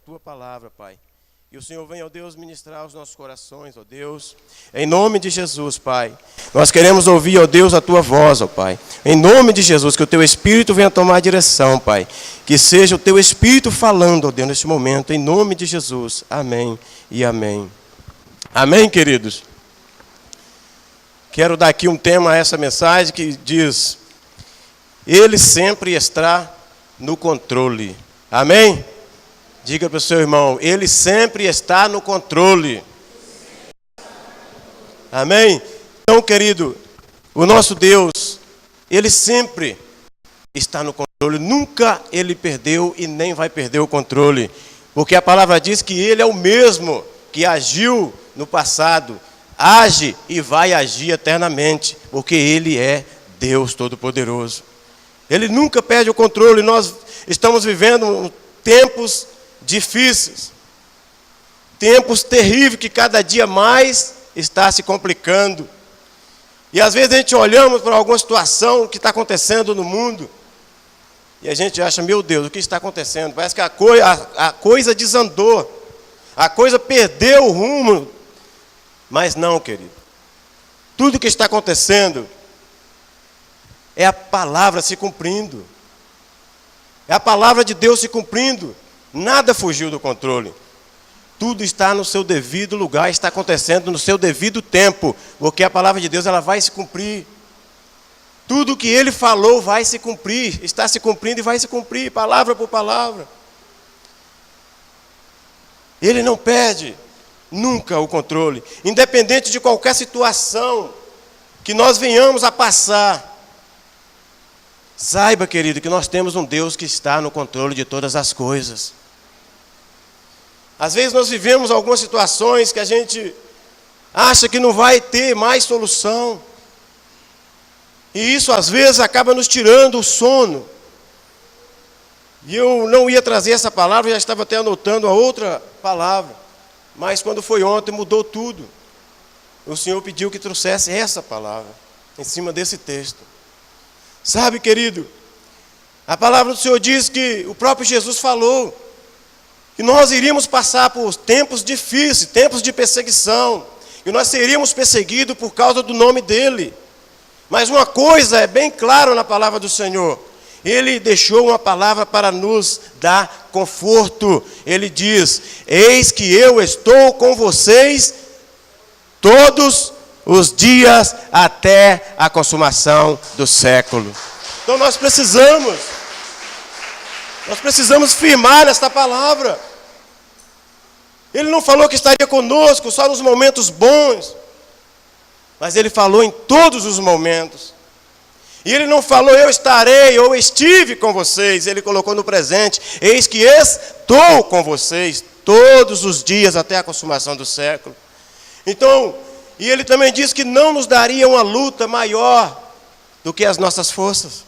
Tua palavra, Pai. E o Senhor venha, ó Deus, ministrar aos nossos corações, ó Deus. Em nome de Jesus, Pai. Nós queremos ouvir, ó Deus, a Tua voz, ó Pai. Em nome de Jesus, que o Teu Espírito venha tomar a direção, Pai. Que seja o Teu Espírito falando, ó Deus, neste momento. Em nome de Jesus. Amém e amém. Amém, queridos? Quero dar aqui um tema a essa mensagem que diz: Ele sempre está no controle. Amém? Diga para o seu irmão: Ele sempre está no controle. Amém? Então, querido, o nosso Deus, Ele sempre está no controle. Nunca Ele perdeu e nem vai perder o controle. Porque a palavra diz que Ele é o mesmo que agiu no passado, age e vai agir eternamente. Porque Ele é Deus Todo-Poderoso. Ele nunca perde o controle. Nós estamos vivendo tempos difíceis, tempos terríveis que cada dia mais está se complicando. E às vezes a gente olhamos para alguma situação que está acontecendo no mundo e a gente acha: meu Deus, o que está acontecendo? Parece que a coisa desandou, a coisa perdeu o rumo. Mas não, querido, tudo que está acontecendo é a palavra se cumprindo, é a palavra de Deus se cumprindo. Nada fugiu do controle. Tudo está no seu devido lugar, está acontecendo no seu devido tempo, porque a palavra de Deus ela vai se cumprir. Tudo que Ele falou vai se cumprir, está se cumprindo e vai se cumprir, palavra por palavra. Ele não perde nunca o controle, independente de qualquer situação que nós venhamos a passar. Saiba, querido, que nós temos um Deus que está no controle de todas as coisas. Às vezes nós vivemos algumas situações que a gente acha que não vai ter mais solução. E isso às vezes acaba nos tirando o sono. E eu não ia trazer essa palavra, já estava até anotando a outra palavra. Mas quando foi ontem mudou tudo. O Senhor pediu que trouxesse essa palavra em cima desse texto. Sabe, querido, a palavra do Senhor diz que o próprio Jesus falou que nós iríamos passar por tempos difíceis, tempos de perseguição, e nós seríamos perseguidos por causa do nome dEle. Mas uma coisa é bem clara na palavra do Senhor: Ele deixou uma palavra para nos dar conforto. Ele diz: eis que eu estou com vocês todos os dias até a consumação do século. Então nós precisamos firmar nesta palavra. Ele não falou que estaria conosco só nos momentos bons, mas Ele falou em todos os momentos. E Ele não falou: eu estarei ou estive com vocês. Ele colocou no presente: eis que estou com vocês todos os dias até a consumação do século. Então, e Ele também diz que não nos daria uma luta maior do que as nossas forças.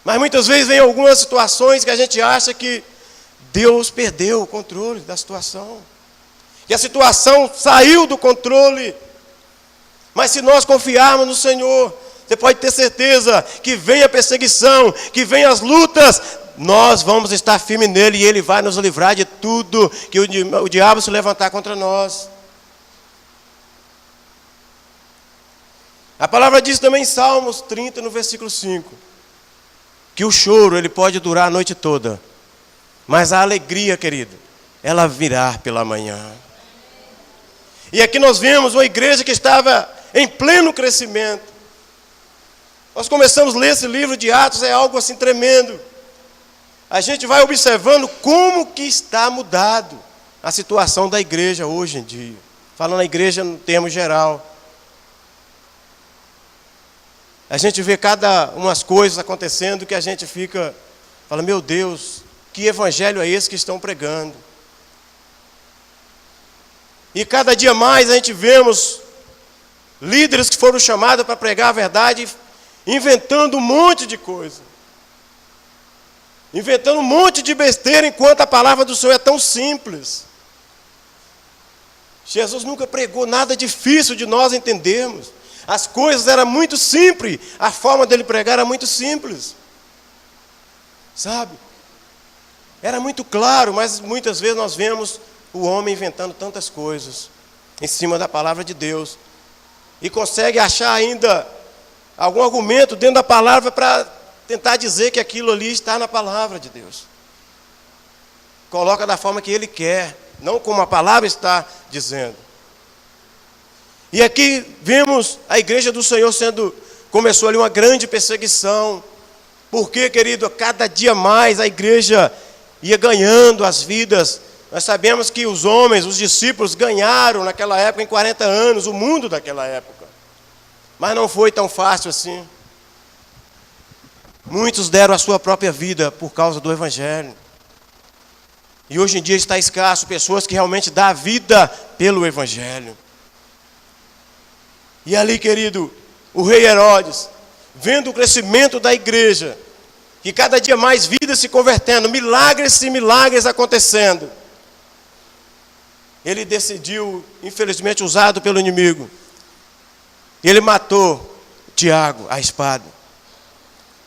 Mas muitas vezes vem algumas situações que a gente acha que Deus perdeu o controle da situação, que a situação saiu do controle. Mas se nós confiarmos no Senhor, você pode ter certeza que vem a perseguição, que vem as lutas, nós vamos estar firmes nele e Ele vai nos livrar de tudo que o diabo se levantar contra nós. A palavra diz também em Salmos 30, no versículo 5, que o choro ele pode durar a noite toda, mas a alegria, querido, ela virá pela manhã. E aqui nós vemos uma igreja que estava em pleno crescimento. Nós começamos a ler esse livro de Atos, é algo assim tremendo. A gente vai observando como que está mudado a situação da igreja hoje em dia. Falando a igreja no termo geral. A gente vê cada umas coisas acontecendo que a gente fala: meu Deus, que evangelho é esse que estão pregando? E cada dia mais a gente vemos líderes que foram chamados para pregar a verdade, inventando um monte de coisa. Inventando um monte de besteira, enquanto a palavra do Senhor é tão simples. Jesus nunca pregou nada difícil de nós entendermos. As coisas eram muito simples, a forma dele pregar era muito simples. Sabe? Era muito claro, mas muitas vezes nós vemos o homem inventando tantas coisas em cima da palavra de Deus. E consegue achar ainda algum argumento dentro da palavra para tentar dizer que aquilo ali está na palavra de Deus. Coloca da forma que ele quer, não como a palavra está dizendo. E aqui vemos a igreja do Senhor começou ali uma grande perseguição. Porque, querido, a cada dia mais a igreja ia ganhando as vidas. Nós sabemos que os homens, os discípulos, ganharam naquela época, em 40 anos, o mundo daquela época. Mas não foi tão fácil assim. Muitos deram a sua própria vida por causa do Evangelho. E hoje em dia está escasso pessoas que realmente dão a vida pelo Evangelho. E ali, querido, o rei Herodes, vendo o crescimento da igreja, que cada dia mais vidas se convertendo, milagres e milagres acontecendo, ele decidiu, infelizmente usado pelo inimigo, ele matou Tiago à espada.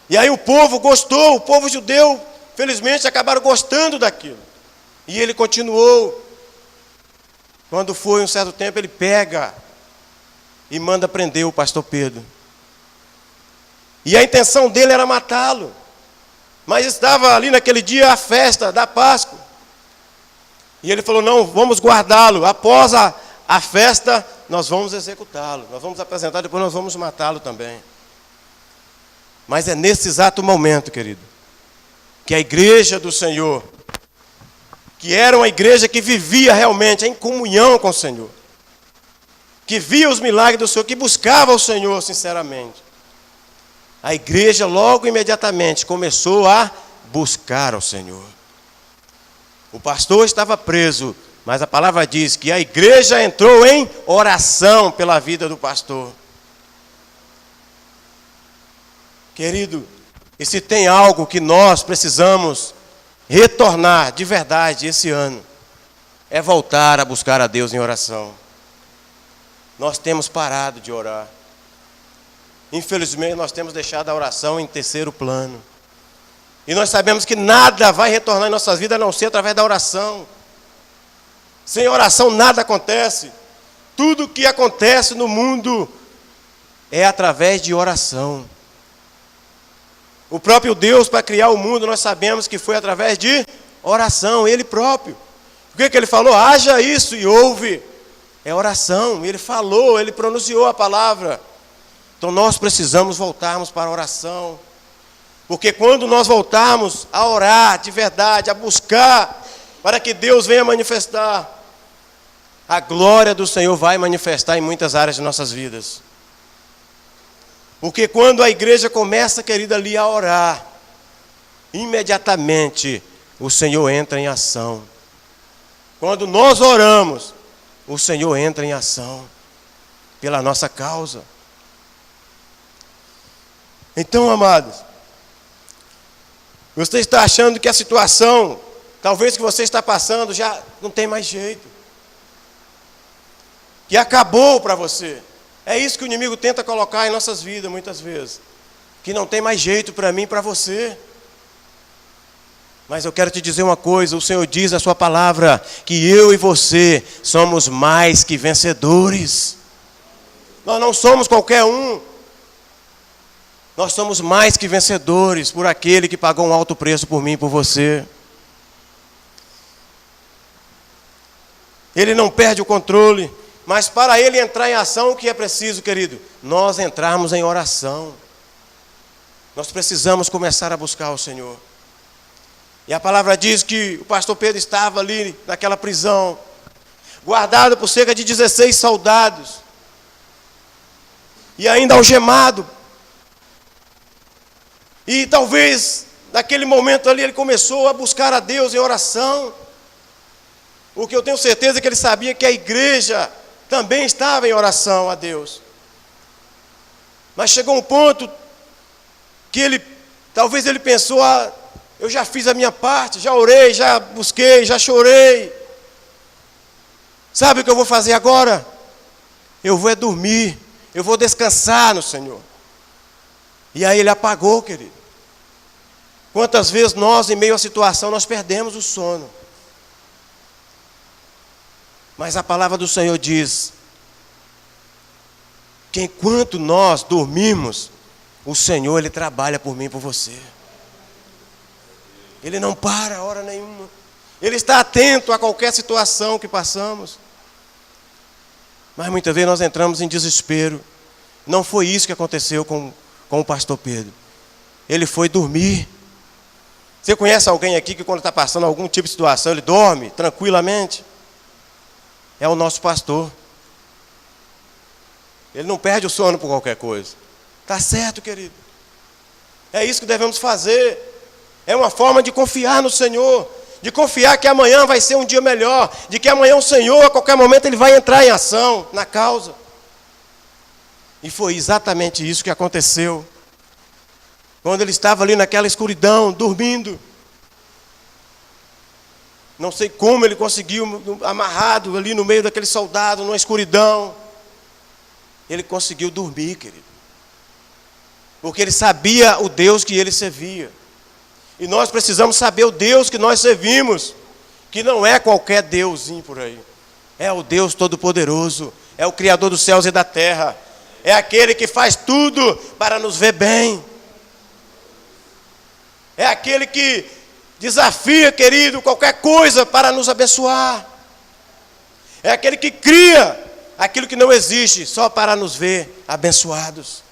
E aí o povo gostou, o povo judeu, felizmente acabaram gostando daquilo. E ele continuou. Quando foi um certo tempo, ele pega e manda prender o pastor Pedro. E a intenção dele era matá-lo. Mas estava ali naquele dia a festa da Páscoa. E ele falou, não, vamos guardá-lo. Após a festa, nós vamos executá-lo. Nós vamos apresentar, depois nós vamos matá-lo também. Mas é nesse exato momento, querido, que a igreja do Senhor, que era uma igreja que vivia realmente em comunhão com o Senhor, que via os milagres do Senhor, que buscava o Senhor sinceramente, a igreja logo imediatamente começou a buscar ao Senhor. O pastor estava preso, mas a palavra diz que a igreja entrou em oração pela vida do pastor. Querido, e se tem algo que nós precisamos retornar de verdade esse ano, é voltar a buscar a Deus em oração. Nós temos parado de orar. Infelizmente, nós temos deixado a oração em terceiro plano. E nós sabemos que nada vai retornar em nossas vidas a não ser através da oração. Sem oração nada acontece. Tudo que acontece no mundo é através de oração. O próprio Deus, para criar o mundo, nós sabemos que foi através de oração, Ele próprio. O que Ele falou? Haja isso e ouve. É oração. Ele falou, Ele pronunciou a palavra. Então nós precisamos voltarmos para a oração. Porque quando nós voltarmos a orar de verdade, a buscar, para que Deus venha manifestar, a glória do Senhor vai manifestar em muitas áreas de nossas vidas. Porque quando a igreja começa, querida, ali a orar, imediatamente o Senhor entra em ação. Quando nós oramos, o Senhor entra em ação pela nossa causa. Então, amados, você está achando que a situação, talvez que você está passando, já não tem mais jeito. Que acabou para você. É isso que o inimigo tenta colocar em nossas vidas muitas vezes. Que não tem mais jeito para mim e para você. Mas eu quero te dizer uma coisa, o Senhor diz na sua palavra que eu e você somos mais que vencedores. Nós não somos qualquer um. Nós somos mais que vencedores por aquele que pagou um alto preço por mim e por você. Ele não perde o controle. Mas para ele entrar em ação, o que é preciso, querido? Nós entrarmos em oração. Nós precisamos começar a buscar o Senhor. E a palavra diz que o pastor Pedro estava ali naquela prisão, guardado por cerca de 16 soldados. E ainda algemado. E talvez, naquele momento ali, ele começou a buscar a Deus em oração. O que eu tenho certeza é que ele sabia que a igreja também estava em oração a Deus. Mas chegou um ponto que talvez ele pensou, eu já fiz a minha parte, já orei, já busquei, já chorei. Sabe o que eu vou fazer agora? Eu vou dormir, eu vou descansar no Senhor. E aí ele apagou, querido. Quantas vezes nós, em meio à situação, nós perdemos o sono. Mas a palavra do Senhor diz que enquanto nós dormimos, o Senhor, Ele trabalha por mim e por você. Ele não para a hora nenhuma. Ele está atento a qualquer situação que passamos. Mas muitas vezes nós entramos em desespero. Não foi isso que aconteceu com o pastor Pedro. Ele foi dormir. Você conhece alguém aqui que quando está passando algum tipo de situação, ele dorme tranquilamente? É o nosso pastor. Ele não perde o sono por qualquer coisa. Está certo, querido. É isso que devemos fazer. É uma forma de confiar no Senhor. De confiar que amanhã vai ser um dia melhor. De que amanhã o Senhor, a qualquer momento, Ele vai entrar em ação, na causa. E foi exatamente isso que aconteceu. Quando ele estava ali naquela escuridão, dormindo. Não sei como ele conseguiu, amarrado ali no meio daquele soldado, numa escuridão. Ele conseguiu dormir, querido. Porque ele sabia o Deus que ele servia. E nós precisamos saber o Deus que nós servimos. Que não é qualquer deusinho por aí. É o Deus Todo-Poderoso. É o Criador dos céus e da terra. É aquele que faz tudo para nos ver bem. É aquele que desafia, querido, qualquer coisa para nos abençoar. É aquele que cria aquilo que não existe, só para nos ver abençoados.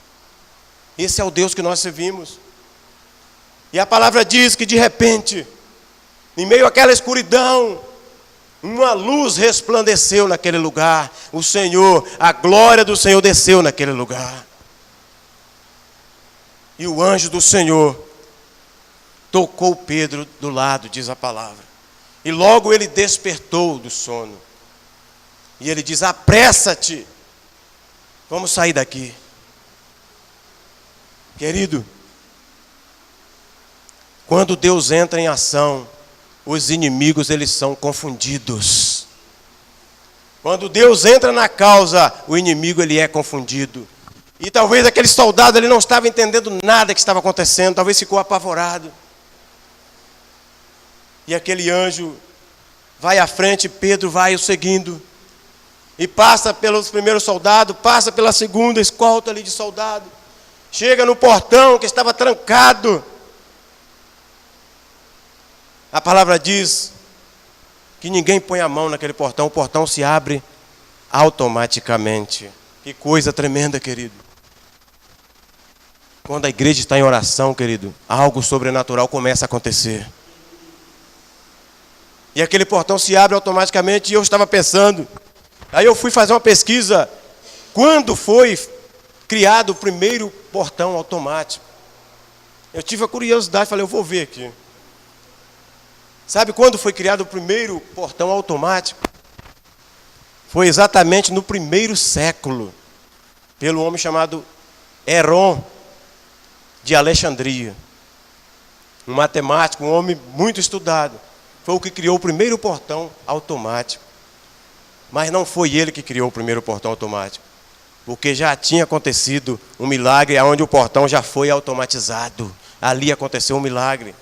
Esse é o Deus que nós servimos. E a palavra diz que de repente, em meio àquela escuridão, uma luz resplandeceu naquele lugar. O Senhor, a glória do Senhor desceu naquele lugar. E o anjo do Senhor tocou Pedro do lado, diz a palavra. E logo ele despertou do sono. E ele diz: apressa-te, vamos sair daqui. Querido, quando Deus entra em ação, os inimigos eles são confundidos. Quando Deus entra na causa, o inimigo ele é confundido. E talvez aquele soldado ele não estava entendendo nada que estava acontecendo, talvez ficou apavorado. E aquele anjo vai à frente, Pedro vai o seguindo. E passa pelos primeiros soldados, passa pela segunda escolta ali de soldado. Chega no portão que estava trancado. A palavra diz que ninguém põe a mão naquele portão, o portão se abre automaticamente. Que coisa tremenda, querido. Quando a igreja está em oração, querido, algo sobrenatural começa a acontecer. E aquele portão se abre automaticamente e eu estava pensando. Aí eu fui fazer uma pesquisa. Quando foi criado o primeiro portão automático? Eu tive a curiosidade, falei, eu vou ver aqui. Sabe quando foi criado o primeiro portão automático? Foi exatamente no primeiro século. Pelo homem chamado Heron de Alexandria. Um matemático, um homem muito estudado. Foi o que criou o primeiro portão automático. Mas não foi ele que criou o primeiro portão automático. Porque já tinha acontecido um milagre onde o portão já foi automatizado. Ali aconteceu um milagre.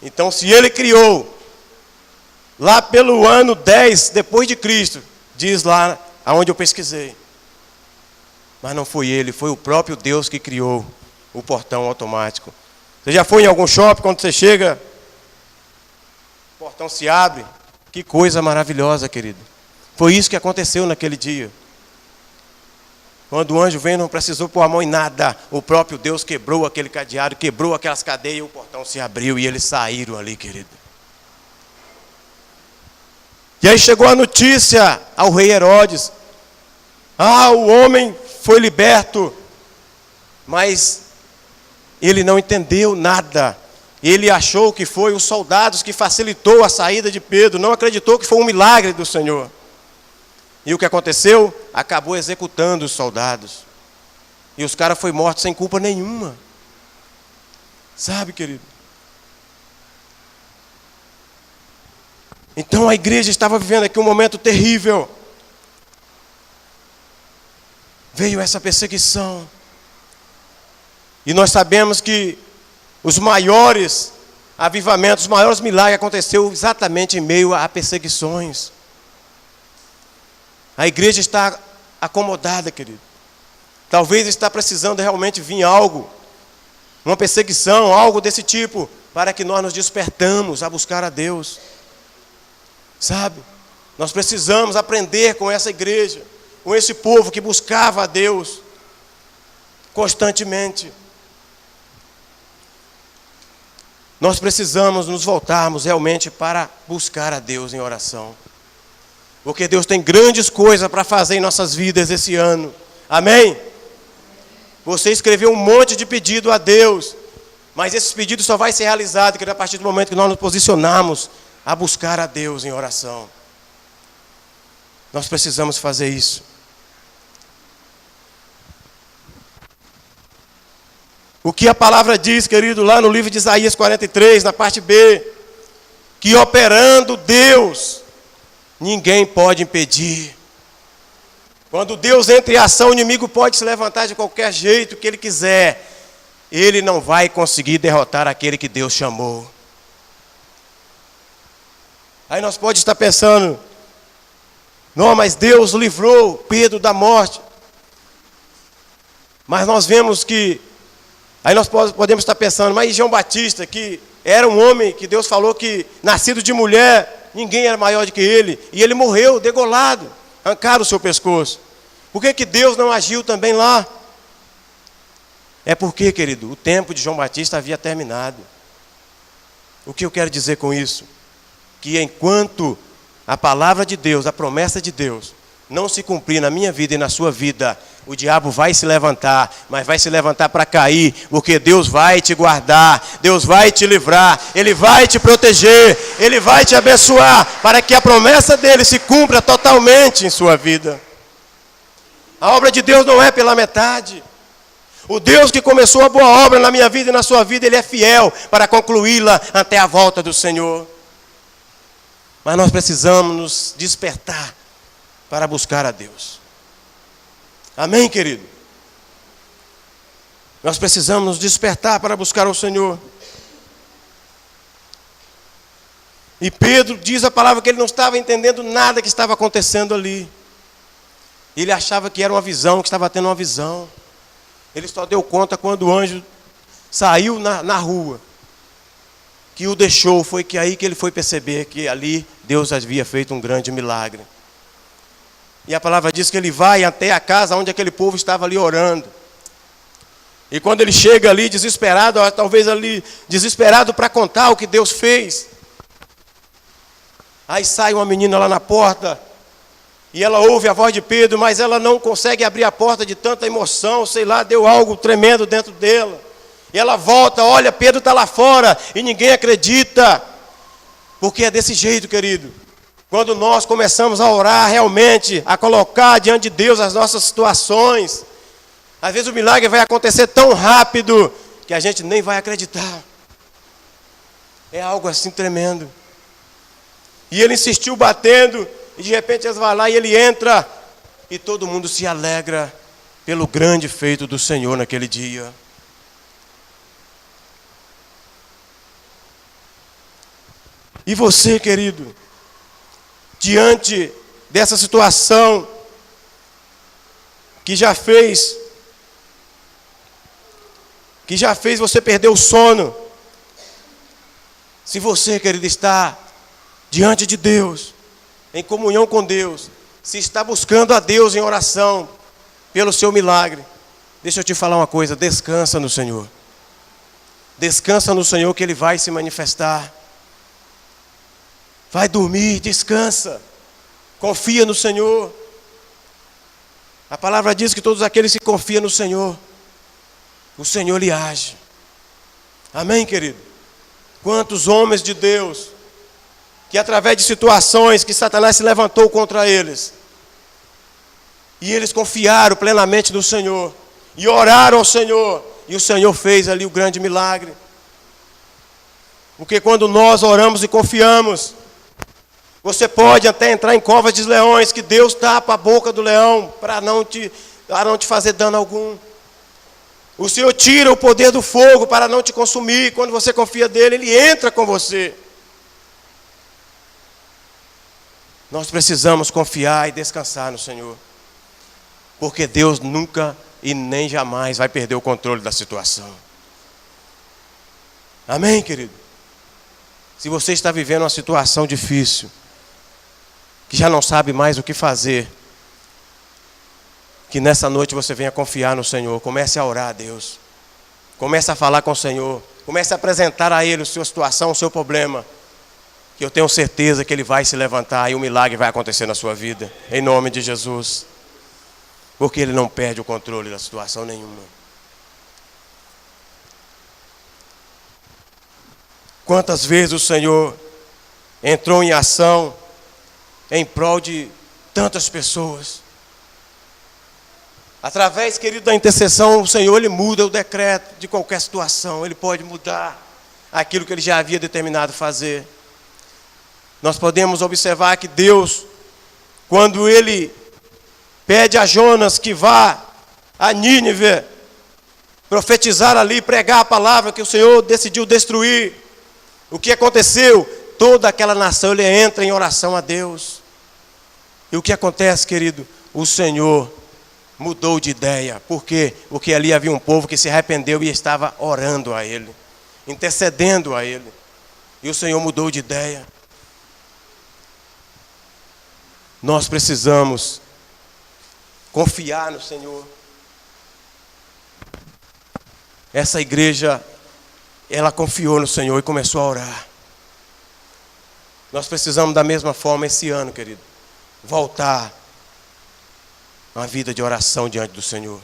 Então, se ele criou, lá pelo ano 10 depois de Cristo, diz lá aonde eu pesquisei. Mas não foi ele, foi o próprio Deus que criou o portão automático. Você já foi em algum shopping, quando você chega, o portão se abre? Que coisa maravilhosa, querido. Foi isso que aconteceu naquele dia. Quando o anjo veio, não precisou pôr a mão em nada. O próprio Deus quebrou aquele cadeado, quebrou aquelas cadeias, e o portão se abriu e eles saíram ali, querido. E aí chegou a notícia ao rei Herodes. O homem foi liberto. Mas ele não entendeu nada. Ele achou que foi os soldados que facilitou a saída de Pedro. Não acreditou que foi um milagre do Senhor. E o que aconteceu? Acabou executando os soldados. E os caras foram mortos sem culpa nenhuma. Sabe, querido? Então a igreja estava vivendo aqui um momento terrível. Veio essa perseguição. E nós sabemos que Os maiores avivamentos, os maiores milagres aconteceram exatamente em meio a perseguições. A igreja está acomodada, querido. Talvez está precisando realmente vir algo, uma perseguição, algo desse tipo, para que nós nos despertamos a buscar a Deus. Sabe? Nós precisamos aprender com essa igreja, com esse povo que buscava a Deus constantemente. Nós precisamos nos voltarmos realmente para buscar a Deus em oração. Porque Deus tem grandes coisas para fazer em nossas vidas esse ano. Amém? Você escreveu um monte de pedido a Deus, mas esses pedidos só vai ser realizado a partir do momento que nós nos posicionarmos a buscar a Deus em oração. Nós precisamos fazer isso. O que a palavra diz, querido, lá no livro de Isaías 43, na parte B, que operando Deus, ninguém pode impedir. Quando Deus entra em ação, o inimigo pode se levantar de qualquer jeito que ele quiser. Ele não vai conseguir derrotar aquele que Deus chamou. Aí nós podemos estar pensando, não, mas Deus livrou Pedro da morte. Mas nós vemos que, aí nós podemos estar pensando, mas João Batista, que era um homem que Deus falou que, nascido de mulher, ninguém era maior do que ele, e ele morreu degolado, arrancaram o seu pescoço. Por que Deus não agiu também lá? É porque, querido, o tempo de João Batista havia terminado. O que eu quero dizer com isso? Que enquanto a palavra de Deus, a promessa de Deus, não se cumprir na minha vida e na sua vida, o diabo vai se levantar, mas vai se levantar para cair, porque Deus vai te guardar, Deus vai te livrar, Ele vai te proteger, Ele vai te abençoar, para que a promessa dEle se cumpra totalmente em sua vida. A obra de Deus não é pela metade. O Deus que começou a boa obra na minha vida e na sua vida, Ele é fiel para concluí-la até a volta do Senhor. Mas nós precisamos nos despertar para buscar a Deus. Amém, querido? Nós precisamos nos despertar para buscar o Senhor. E Pedro diz a palavra que ele não estava entendendo nada que estava acontecendo ali. Ele achava que era uma visão, que estava tendo uma visão. Ele só deu conta quando o anjo saiu na rua, que o deixou. Foi que aí que ele foi perceber que ali Deus havia feito um grande milagre. E a palavra diz que ele vai até a casa onde aquele povo estava ali orando. E quando ele chega ali desesperado, talvez ali desesperado para contar o que Deus fez, aí sai uma menina lá na porta, e ela ouve a voz de Pedro, mas ela não consegue abrir a porta de tanta emoção, sei lá, deu algo tremendo dentro dela. E ela volta, olha, Pedro está lá fora, e ninguém acredita. Porque é desse jeito, querido. Quando nós começamos a orar realmente, a colocar diante de Deus as nossas situações, às vezes o milagre vai acontecer tão rápido, que a gente nem vai acreditar. É algo assim tremendo. E ele insistiu batendo, e de repente eles vão lá e ele entra, e todo mundo se alegra pelo grande feito do Senhor naquele dia. E você, querido, diante dessa situação que já fez você perder o sono, se você, querido, está diante de Deus, em comunhão com Deus, se está buscando a Deus em oração pelo seu milagre, deixa eu te falar uma coisa, descansa no Senhor. Descansa no Senhor que Ele vai se manifestar. Vai dormir, descansa. Confia no Senhor. A palavra diz que todos aqueles que confiam no Senhor, o Senhor lhe age. Amém, querido? Quantos homens de Deus, que através de situações que Satanás se levantou contra eles, e eles confiaram plenamente no Senhor, e oraram ao Senhor, e o Senhor fez ali o grande milagre. Porque quando nós oramos e confiamos, você pode até entrar em covas de leões, que Deus tapa a boca do leão, para não te fazer dano algum. O Senhor tira o poder do fogo para não te consumir. Quando você confia nele, ele entra com você. Nós precisamos confiar e descansar no Senhor. Porque Deus nunca e nem jamais vai perder o controle da situação. Amém, querido? Se você está vivendo uma situação difícil, que já não sabe mais o que fazer, que nessa noite você venha confiar no Senhor. Comece a orar a Deus. Comece a falar com o Senhor. Comece a apresentar a Ele a sua situação, o seu problema. Que eu tenho certeza que Ele vai se levantar e um milagre vai acontecer na sua vida. Em nome de Jesus. Porque Ele não perde o controle da situação nenhuma. Quantas vezes o Senhor entrou em ação em prol de tantas pessoas. Através, querido, da intercessão, o Senhor, Ele muda o decreto de qualquer situação. Ele pode mudar aquilo que Ele já havia determinado fazer. Nós podemos observar que Deus, quando Ele pede a Jonas que vá a Nínive, profetizar ali, pregar a palavra que o Senhor decidiu destruir, o que aconteceu? Toda aquela nação, ele entra em oração a Deus. E o que acontece, querido? O Senhor mudou de ideia. Por quê? Porque ali havia um povo que se arrependeu e estava orando a Ele, intercedendo a Ele. E o Senhor mudou de ideia. Nós precisamos confiar no Senhor. Essa igreja, ela confiou no Senhor e começou a orar. Nós precisamos da mesma forma esse ano, querido, voltar a uma vida de oração diante do Senhor.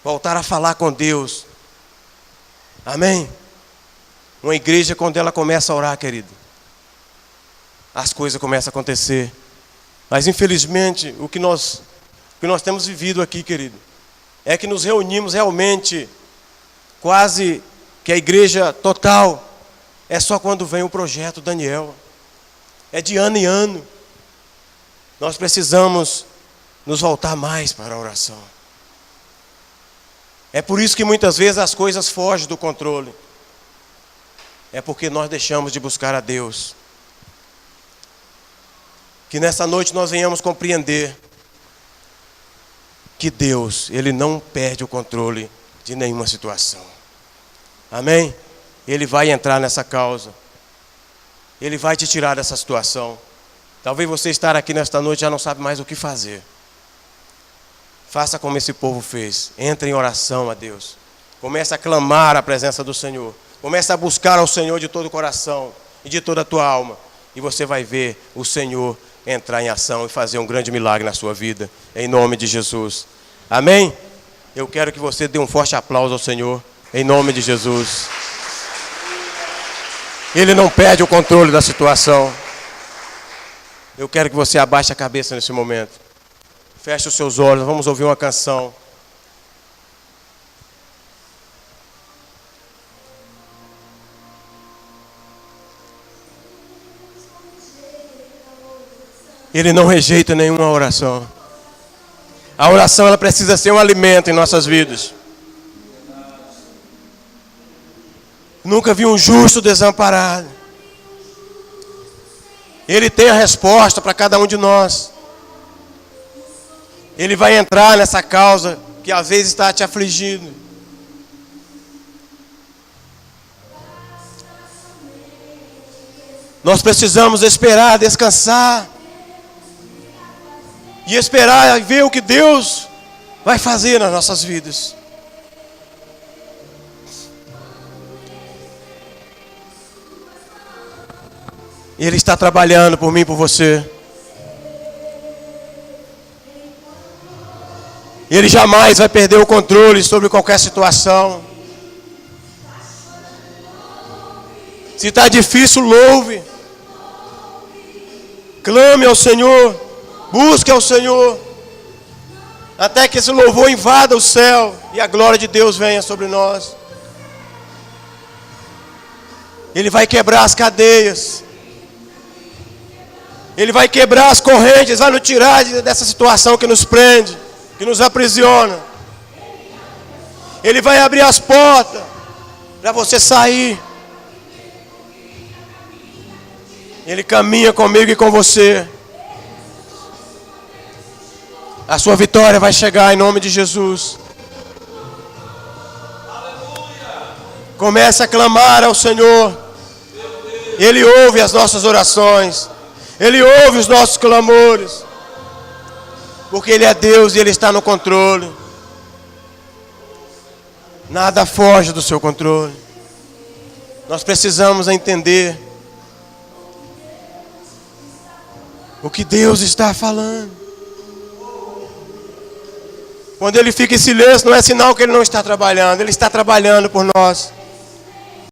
Voltar a falar com Deus. Amém? Uma igreja, quando ela começa a orar, querido, as coisas começam a acontecer. Mas infelizmente, o que nós temos vivido aqui, querido, é que nos reunimos realmente, quase que a igreja total, é só quando vem o projeto Daniel. É de ano em ano. Nós precisamos nos voltar mais para a oração. É por isso que muitas vezes as coisas fogem do controle. É porque nós deixamos de buscar a Deus. Que nessa noite nós venhamos compreender que Deus, Ele não perde o controle de nenhuma situação. Amém? Ele vai entrar nessa causa. Ele vai te tirar dessa situação. Talvez você estar aqui nesta noite já não sabe mais o que fazer. Faça como esse povo fez. Entre em oração a Deus. Comece a clamar a presença do Senhor. Comece a buscar ao Senhor de todo o coração e de toda a tua alma. E você vai ver o Senhor entrar em ação e fazer um grande milagre na sua vida. Em nome de Jesus. Amém? Eu quero que você dê um forte aplauso ao Senhor. Em nome de Jesus. Ele não perde o controle da situação. Eu quero que você abaixe a cabeça nesse momento. Feche os seus olhos, vamos ouvir uma canção. Ele não rejeita nenhuma oração. A oração, ela precisa ser um alimento em nossas vidas. Nunca vi um justo desamparado. Ele tem a resposta para cada um de nós. Ele vai entrar nessa causa que às vezes está te afligindo. Nós precisamos esperar, descansar. E esperar e ver o que Deus vai fazer nas nossas vidas. Ele está trabalhando por mim e por você. Ele jamais vai perder o controle sobre qualquer situação. Se está difícil, louve. Clame ao Senhor. Busque ao Senhor. Até que esse louvor invada o céu e a glória de Deus venha sobre nós. Ele vai quebrar as cadeias. Ele vai quebrar as correntes, vai nos tirar dessa situação que nos prende, que nos aprisiona. Ele vai abrir as portas para você sair. Ele caminha comigo e com você. A sua vitória vai chegar em nome de Jesus. Comece a clamar ao Senhor. Ele ouve as nossas orações. Ele ouve os nossos clamores. Porque Ele é Deus e Ele está no controle. Nada foge do seu controle. Nós precisamos entender o que Deus está falando. Quando Ele fica em silêncio, não é sinal que Ele não está trabalhando. Ele está trabalhando por nós.